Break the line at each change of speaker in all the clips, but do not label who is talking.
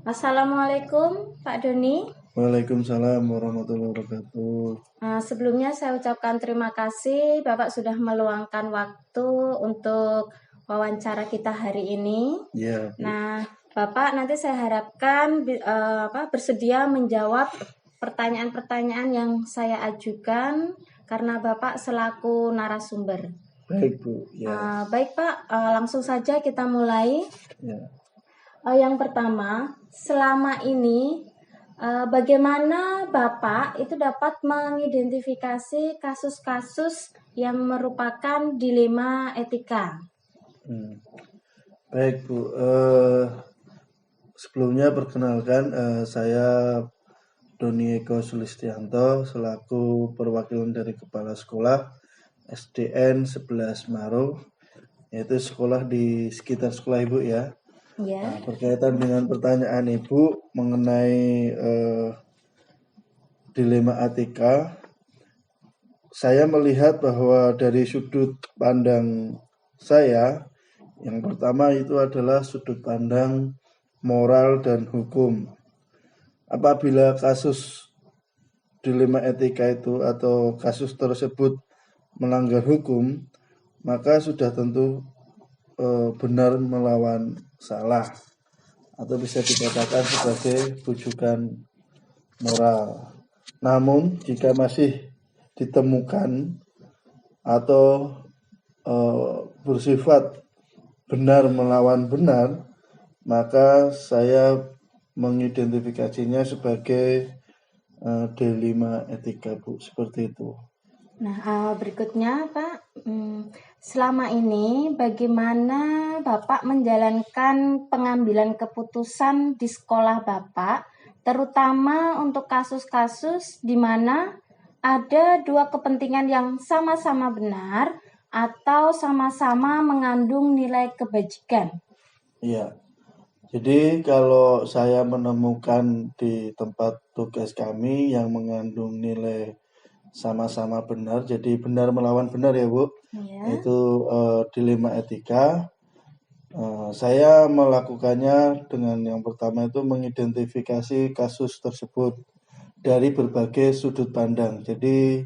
Assalamualaikum Pak Doni.
Waalaikumsalam warahmatullahi wabarakatuh.
Sebelumnya saya ucapkan terima kasih Bapak sudah meluangkan waktu untuk wawancara kita hari ini.
Ya, Bu.
Nah, Bapak nanti saya harapkan bersedia menjawab pertanyaan-pertanyaan yang saya ajukan karena Bapak selaku narasumber.
Baik, Bu. Ya.
Baik Pak, langsung saja kita mulai.
Ya.
Yang pertama, selama ini bagaimana Bapak itu dapat mengidentifikasi kasus-kasus yang merupakan dilema etika?
Baik, Bu. Sebelumnya perkenalkan saya Doni Eko Sulistianto selaku perwakilan dari Kepala Sekolah SDN 11 Maro, yaitu sekolah di sekitar sekolah Ibu ya.
Ya.
Nah, berkaitan dengan pertanyaan Ibu mengenai dilema etika, saya melihat bahwa dari sudut pandang saya, yang pertama itu adalah sudut pandang moral dan hukum. Apabila kasus dilema etika itu atau kasus tersebut melanggar hukum, maka sudah tentu benar melawan salah, atau bisa dikatakan sebagai rujukan moral. Namun jika masih ditemukan atau bersifat benar melawan benar, maka saya mengidentifikasinya sebagai dilema etika, Bu, seperti itu.
Nah, berikutnya Pak, selama ini bagaimana Bapak menjalankan pengambilan keputusan di sekolah Bapak, terutama untuk kasus-kasus di mana ada dua kepentingan yang sama-sama benar atau sama-sama mengandung nilai kebajikan?
Iya. Jadi kalau saya menemukan di tempat tugas kami yang mengandung nilai sama-sama benar, jadi benar melawan benar ya, Bu.
Ya.
Itu dilema etika. Saya melakukannya dengan yang pertama itu mengidentifikasi kasus tersebut dari berbagai sudut pandang. Jadi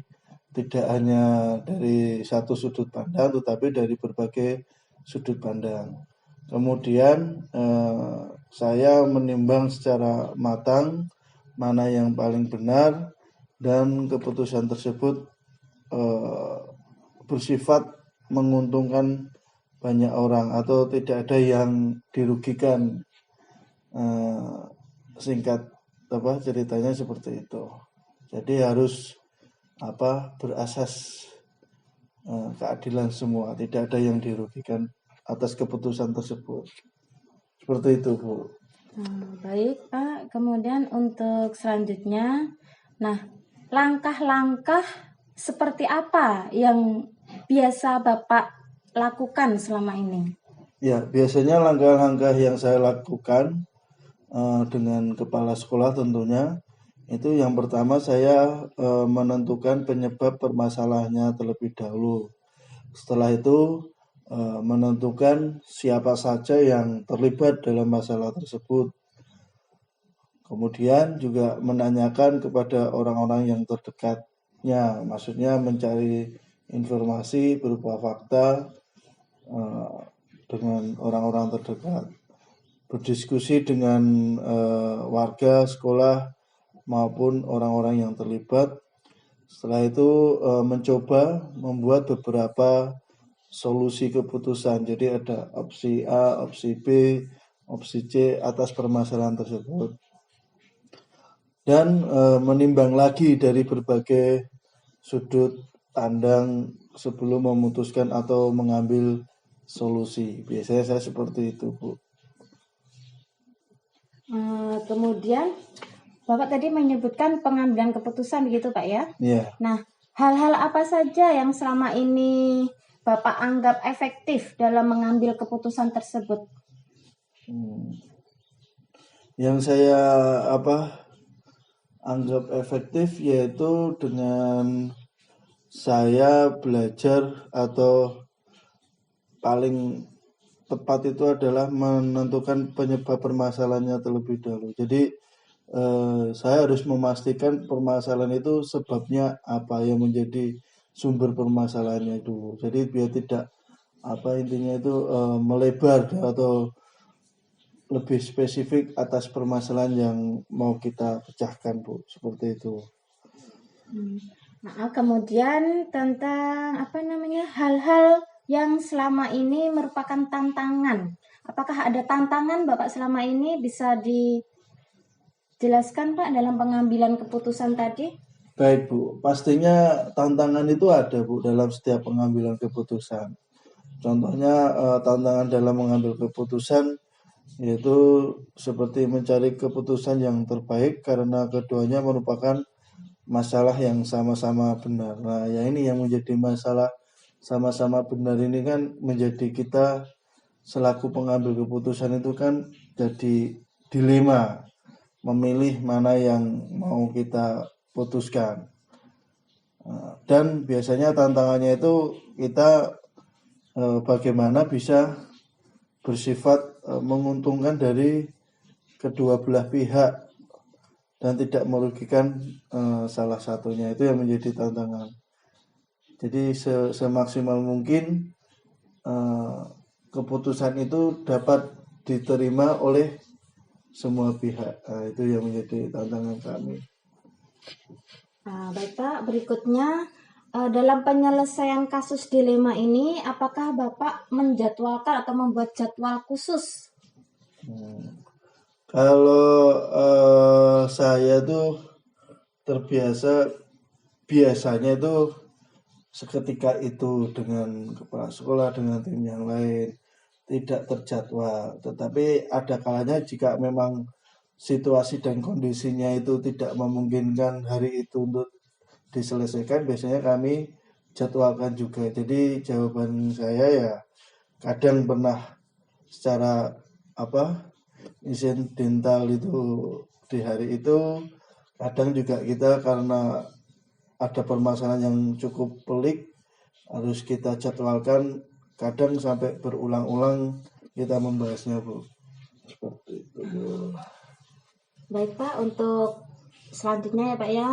tidak hanya dari satu sudut pandang, tetapi dari berbagai sudut pandang. Kemudian saya menimbang secara matang mana yang paling benar, dan keputusan tersebut bersifat menguntungkan banyak orang atau tidak ada yang dirugikan. Singkat ceritanya seperti itu. Jadi harus berasas keadilan semua, tidak ada yang dirugikan atas keputusan tersebut. Seperti itu, Bu.
Baik Pak, kemudian untuk selanjutnya, langkah-langkah seperti apa yang biasa Bapak lakukan selama ini?
Ya, biasanya langkah-langkah yang saya lakukan dengan kepala sekolah tentunya, itu yang pertama saya menentukan penyebab permasalahannya terlebih dahulu. Setelah itu menentukan siapa saja yang terlibat dalam masalah tersebut. Kemudian juga menanyakan kepada orang-orang yang terdekatnya, maksudnya mencari informasi berupa fakta dengan orang-orang terdekat, berdiskusi dengan warga sekolah maupun orang-orang yang terlibat. Setelah itu mencoba membuat beberapa solusi keputusan. Jadi ada opsi A, opsi B, opsi C atas permasalahan tersebut. Dan menimbang lagi dari berbagai sudut pandang sebelum memutuskan atau mengambil solusi. Biasanya saya seperti itu, Bu.
Kemudian Bapak tadi menyebutkan pengambilan keputusan begitu Pak ya?
Iya.
Nah, hal-hal apa saja yang selama ini Bapak anggap efektif dalam mengambil keputusan tersebut?
Yang saya anggap efektif yaitu dengan saya belajar atau paling tepat itu adalah menentukan penyebab permasalahannya terlebih dahulu. Jadi saya harus memastikan permasalahan itu sebabnya apa yang menjadi sumber permasalahannya dulu. Jadi biar tidak apa intinya itu melebar atau lebih spesifik atas permasalahan yang mau kita pecahkan, Bu. Seperti itu.
Nah, kemudian tentang apa namanya hal-hal yang selama ini merupakan tantangan. Apakah ada tantangan Bapak selama ini bisa dijelaskan Pak dalam pengambilan keputusan tadi?
Baik, Bu. Pastinya tantangan itu ada, Bu, dalam setiap pengambilan keputusan. Contohnya tantangan dalam mengambil keputusan yaitu seperti mencari keputusan yang terbaik karena keduanya merupakan masalah yang sama-sama benar. Nah, ya ini yang menjadi masalah sama-sama benar ini kan menjadi kita selaku pengambil keputusan itu kan jadi dilema memilih mana yang mau kita putuskan. Dan biasanya tantangannya itu kita bagaimana bisa bersifat menguntungkan dari kedua belah pihak dan tidak merugikan salah satunya, itu yang menjadi tantangan. Jadi semaksimal mungkin keputusan itu dapat diterima oleh semua pihak. Itu yang menjadi tantangan kami.
Baik Pak, berikutnya dalam penyelesaian kasus dilema ini, apakah Bapak menjadwalkan atau membuat jadwal khusus?
Kalau saya tuh terbiasa biasanya itu seketika itu dengan kepala sekolah dengan tim yang lain tidak terjadwal. Tetapi ada kalanya jika memang situasi dan kondisinya itu tidak memungkinkan hari itu untuk diselesaikan, biasanya kami jadwalkan juga. Jadi jawaban saya ya kadang pernah secara apa insidental itu di hari itu, kadang juga kita karena ada permasalahan yang cukup pelik harus kita jadwalkan, kadang sampai berulang-ulang kita membahasnya, Bu. Seperti itu, Bu.
Baik Pak, untuk selanjutnya ya Pak ya,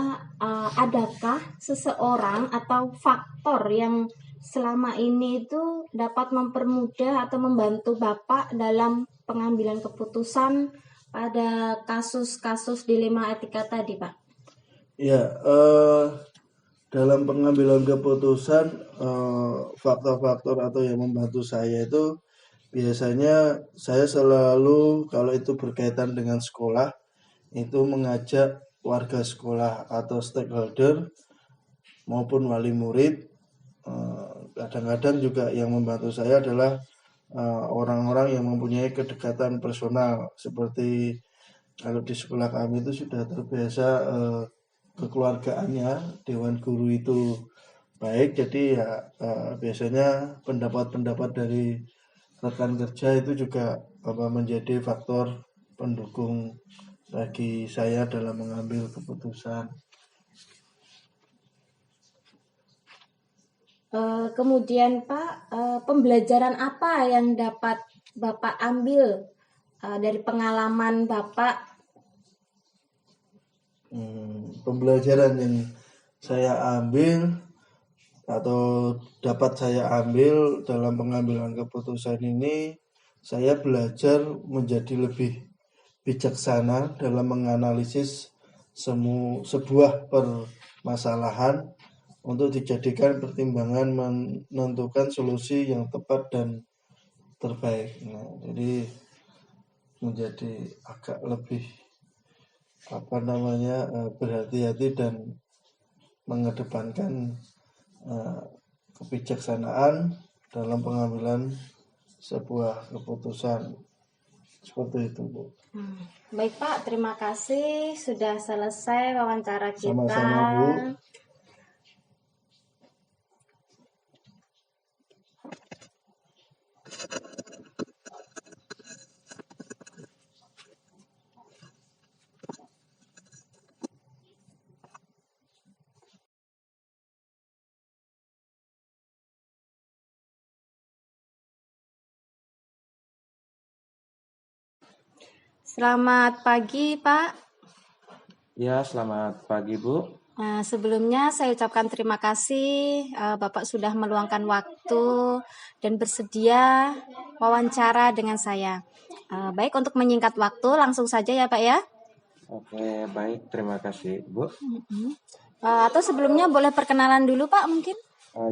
adakah seseorang atau faktor yang selama ini itu dapat mempermudah atau membantu Bapak dalam pengambilan keputusan pada kasus-kasus dilema etika tadi Pak?
Ya, dalam pengambilan keputusan faktor-faktor atau yang membantu saya itu biasanya saya selalu kalau itu berkaitan dengan sekolah itu mengajak warga sekolah atau stakeholder maupun wali murid. Kadang-kadang juga yang membantu saya adalah orang-orang yang mempunyai kedekatan personal, seperti kalau di sekolah kami itu sudah terbiasa kekeluargaannya dewan guru itu baik, jadi ya biasanya pendapat-pendapat dari rekan kerja itu juga menjadi faktor pendukung bagi saya dalam mengambil keputusan.
Kemudian Pak, pembelajaran apa yang dapat Bapak ambil dari pengalaman Bapak?
Pembelajaran yang saya ambil atau dapat saya ambil dalam pengambilan keputusan ini, saya belajar menjadi lebih bijaksana dalam menganalisis sebuah permasalahan untuk dijadikan pertimbangan menentukan solusi yang tepat dan terbaik. Nah, jadi menjadi agak lebih berhati-hati dan mengedepankan kebijaksanaan dalam pengambilan sebuah keputusan. Seperti itu, Bu.
Baik Pak, terima kasih sudah selesai wawancara kita.
Sama-sama, Bu.
Selamat pagi, Pak.
Ya, selamat pagi, Bu.
Sebelumnya saya ucapkan terima kasih Bapak sudah meluangkan waktu dan bersedia wawancara dengan saya. Baik, untuk menyingkat waktu, langsung saja ya Pak ya.
Oke, baik. Terima kasih, Bu.
Atau sebelumnya boleh perkenalan dulu Pak mungkin?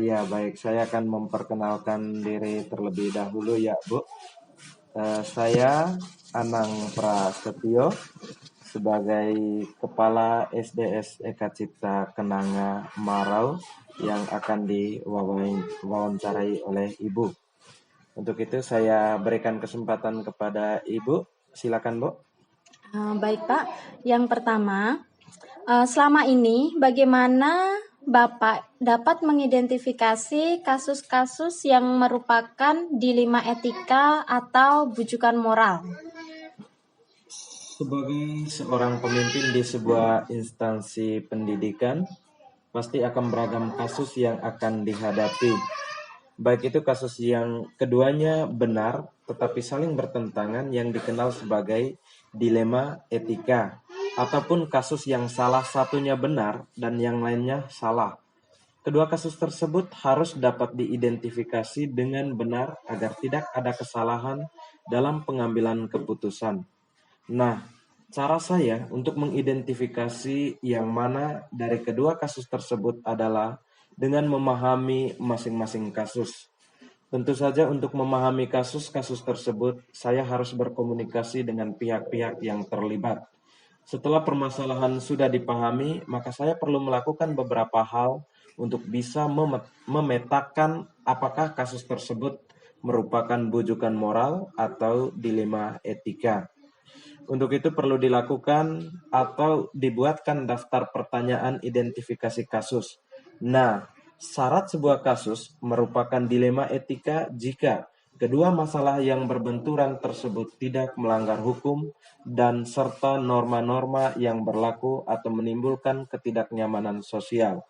Ya, baik. Saya akan memperkenalkan diri terlebih dahulu ya, Bu. Saya Anang Prasetyo sebagai Kepala SDS Eka Cipta Kenanga Marau yang akan diwawancarai oleh Ibu. Untuk itu saya berikan kesempatan kepada Ibu. Silakan, Bu.
Baik Pak, yang pertama, selama ini bagaimana Bapak dapat mengidentifikasi kasus-kasus yang merupakan dilema etika atau bujukan moral?
Sebagai seorang pemimpin di sebuah instansi pendidikan, pasti akan beragam kasus yang akan dihadapi. Baik itu kasus yang keduanya benar, tetapi saling bertentangan yang dikenal sebagai dilema etika, ataupun kasus yang salah satunya benar dan yang lainnya salah. Kedua kasus tersebut harus dapat diidentifikasi dengan benar agar tidak ada kesalahan dalam pengambilan keputusan. Nah, cara saya untuk mengidentifikasi yang mana dari kedua kasus tersebut adalah dengan memahami masing-masing kasus. Tentu saja untuk memahami kasus-kasus tersebut, saya harus berkomunikasi dengan pihak-pihak yang terlibat. Setelah permasalahan sudah dipahami, maka saya perlu melakukan beberapa hal untuk bisa memetakan apakah kasus tersebut merupakan bujukan moral atau dilema etika. Untuk itu perlu dilakukan atau dibuatkan daftar pertanyaan identifikasi kasus. Nah, syarat sebuah kasus merupakan dilema etika jika kedua masalah yang berbenturan tersebut tidak melanggar hukum dan serta norma-norma yang berlaku atau menimbulkan ketidaknyamanan sosial.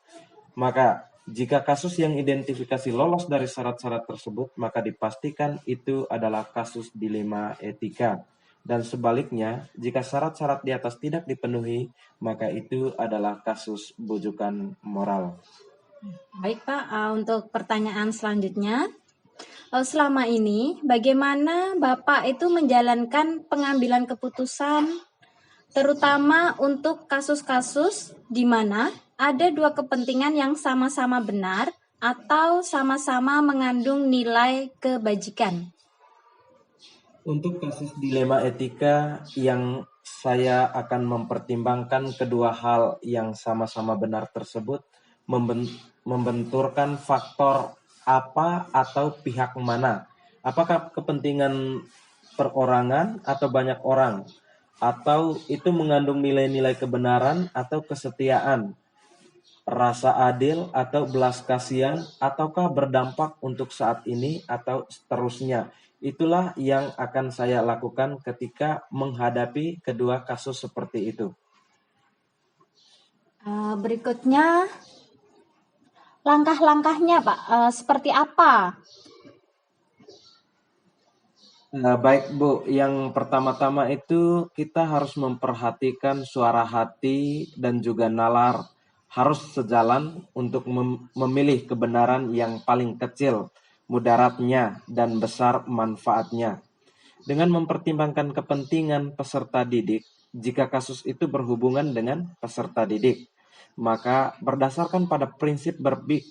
Maka, jika kasus yang identifikasi lolos dari syarat-syarat tersebut, maka dipastikan itu adalah kasus dilema etika. Dan sebaliknya, jika syarat-syarat di atas tidak dipenuhi, maka itu adalah kasus bujukan moral.
Baik Pak, untuk pertanyaan selanjutnya, selama ini bagaimana Bapak itu menjalankan pengambilan keputusan, terutama untuk kasus-kasus di mana ada dua kepentingan yang sama-sama benar atau sama-sama mengandung nilai kebajikan?
Untuk kasus dilema etika yang saya akan mempertimbangkan kedua hal yang sama-sama benar tersebut membenturkan faktor apa atau pihak mana. Apakah kepentingan perorangan atau banyak orang? Atau itu mengandung nilai-nilai kebenaran atau kesetiaan, rasa adil atau belas kasihan, ataukah berdampak untuk saat ini atau seterusnya. Itulah yang akan saya lakukan ketika menghadapi kedua kasus seperti itu.
Berikutnya, langkah-langkahnya Pak, seperti apa?
Baik Bu, yang pertama-tama itu kita harus memperhatikan suara hati dan juga nalar. Harus sejalan untuk memilih kebenaran yang paling kecil mudaratnya dan besar manfaatnya. Dengan mempertimbangkan kepentingan peserta didik, jika kasus itu berhubungan dengan peserta didik, maka berdasarkan pada prinsip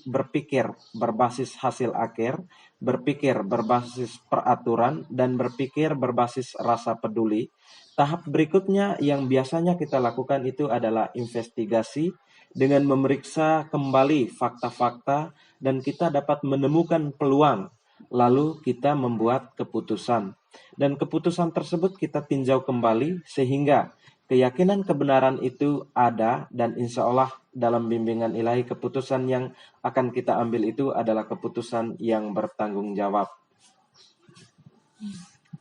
berpikir berbasis hasil akhir, berpikir berbasis peraturan, dan berpikir berbasis rasa peduli, tahap berikutnya yang biasanya kita lakukan itu adalah investigasi dengan memeriksa kembali fakta-fakta dan kita dapat menemukan peluang, lalu kita membuat keputusan. Dan keputusan tersebut kita tinjau kembali sehingga keyakinan kebenaran itu ada dan insya Allah dalam bimbingan ilahi keputusan yang akan kita ambil itu adalah keputusan yang bertanggung jawab.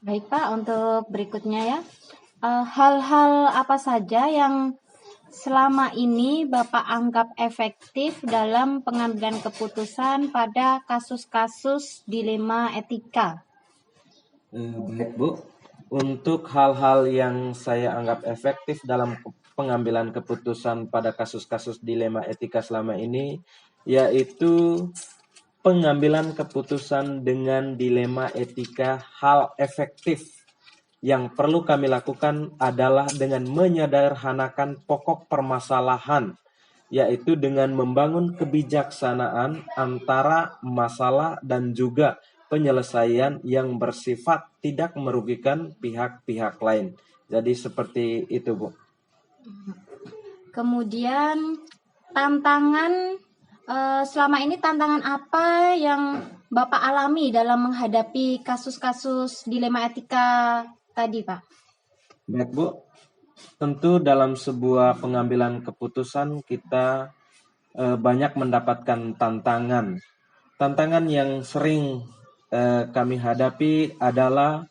Baik Pak, untuk berikutnya ya, hal-hal apa saja yang selama ini Bapak anggap efektif dalam pengambilan keputusan pada kasus-kasus dilema etika?
Baik Bu, Untuk hal-hal yang saya anggap efektif dalam pengambilan keputusan pada kasus-kasus dilema etika selama ini, yaitu pengambilan keputusan dengan dilema etika. Hal efektif yang perlu kami lakukan adalah dengan menyederhanakan pokok permasalahan, yaitu dengan membangun kebijaksanaan antara masalah dan juga penyelesaian yang bersifat tidak merugikan pihak-pihak lain. Jadi seperti itu, Bu.
Kemudian tantangan selama ini tantangan apa yang Bapak alami dalam menghadapi kasus-kasus dilema etika tadi, Pak?
Baik, Bu. Tentu dalam sebuah pengambilan keputusan kita banyak mendapatkan tantangan. Tantangan yang sering kami hadapi adalah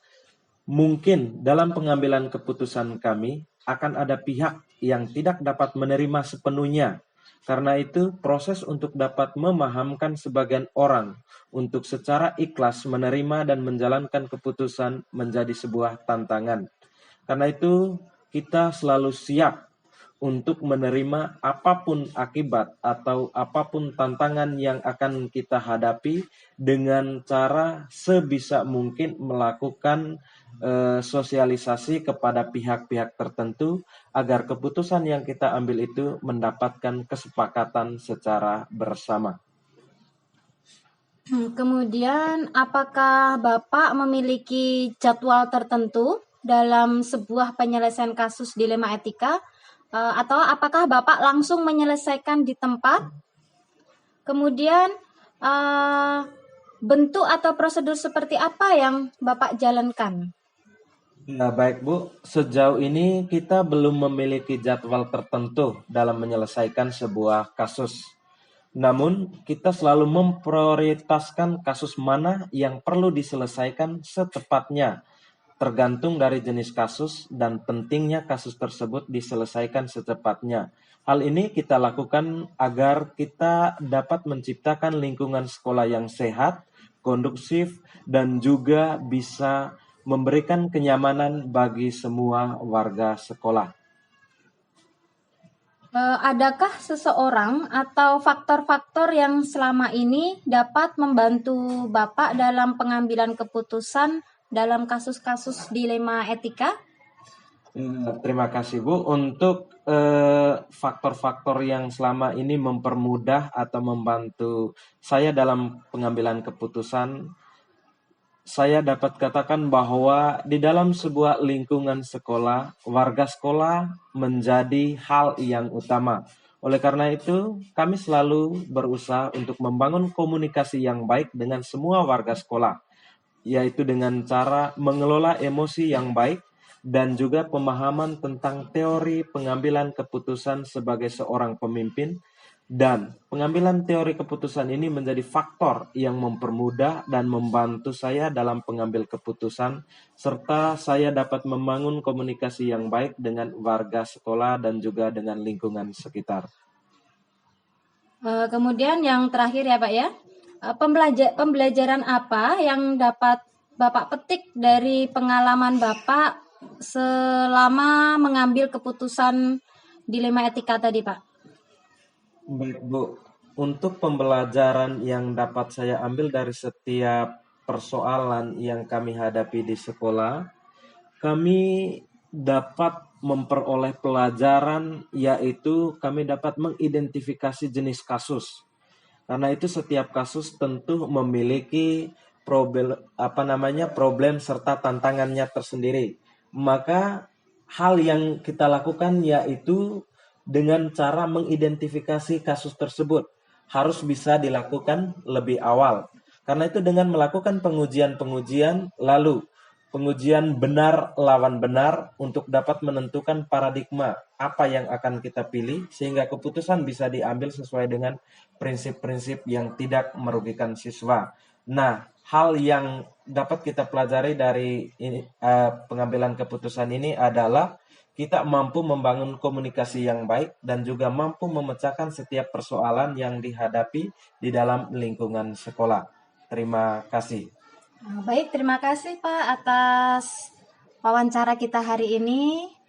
mungkin dalam pengambilan keputusan kami akan ada pihak yang tidak dapat menerima sepenuhnya. Karena itu, proses untuk dapat memahamkan sebagian orang untuk secara ikhlas menerima dan menjalankan keputusan menjadi sebuah tantangan. Karena itu, kita selalu siap untuk menerima apapun akibat atau apapun tantangan yang akan kita hadapi dengan cara sebisa mungkin melakukan sosialisasi kepada pihak-pihak tertentu agar keputusan yang kita ambil itu mendapatkan kesepakatan secara bersama.
Kemudian, apakah Bapak memiliki jadwal tertentu dalam sebuah penyelesaian kasus dilema etika? Atau apakah Bapak langsung menyelesaikan di tempat? Kemudian, bentuk atau prosedur seperti apa yang Bapak jalankan?
Nah, baik Bu, sejauh ini kita belum memiliki jadwal tertentu dalam menyelesaikan sebuah kasus. Namun, kita selalu memprioritaskan kasus mana yang perlu diselesaikan secepatnya, tergantung dari jenis kasus dan pentingnya kasus tersebut diselesaikan secepatnya. Hal ini kita lakukan agar kita dapat menciptakan lingkungan sekolah yang sehat, kondusif, dan juga bisa memberikan kenyamanan bagi semua warga sekolah.
Adakah seseorang atau faktor-faktor yang selama ini dapat membantu Bapak dalam pengambilan keputusan dalam kasus-kasus dilema etika?
Terima kasih Bu. Untuk faktor-faktor yang selama ini mempermudah atau membantu saya dalam pengambilan keputusan, saya dapat katakan bahwa di dalam sebuah lingkungan sekolah, warga sekolah menjadi hal yang utama. Oleh karena itu, kami selalu berusaha untuk membangun komunikasi yang baik dengan semua warga sekolah, yaitu dengan cara mengelola emosi yang baik dan juga pemahaman tentang teori pengambilan keputusan sebagai seorang pemimpin. Dan pengambilan teori keputusan ini menjadi faktor yang mempermudah dan membantu saya dalam pengambil keputusan, serta saya dapat membangun komunikasi yang baik dengan warga sekolah dan juga dengan lingkungan sekitar.
Kemudian yang terakhir ya Pak ya, pembelajaran apa yang dapat Bapak petik dari pengalaman Bapak selama mengambil keputusan dilema etika tadi Pak?
Baik Bu, untuk pembelajaran yang dapat saya ambil dari setiap persoalan yang kami hadapi di sekolah, kami dapat memperoleh pelajaran, yaitu kami dapat mengidentifikasi jenis kasus. Karena itu setiap kasus tentu memiliki problem serta tantangannya tersendiri. Maka hal yang kita lakukan yaitu dengan cara mengidentifikasi kasus tersebut harus bisa dilakukan lebih awal. Karena itu dengan melakukan pengujian-pengujian, lalu pengujian benar lawan benar untuk dapat menentukan paradigma apa yang akan kita pilih sehingga keputusan bisa diambil sesuai dengan prinsip-prinsip yang tidak merugikan siswa. Nah, hal yang dapat kita pelajari dari pengambilan keputusan ini adalah kita mampu membangun komunikasi yang baik dan juga mampu memecahkan setiap persoalan yang dihadapi di dalam lingkungan sekolah. Terima kasih.
Baik, terima kasih Pak atas wawancara kita hari ini.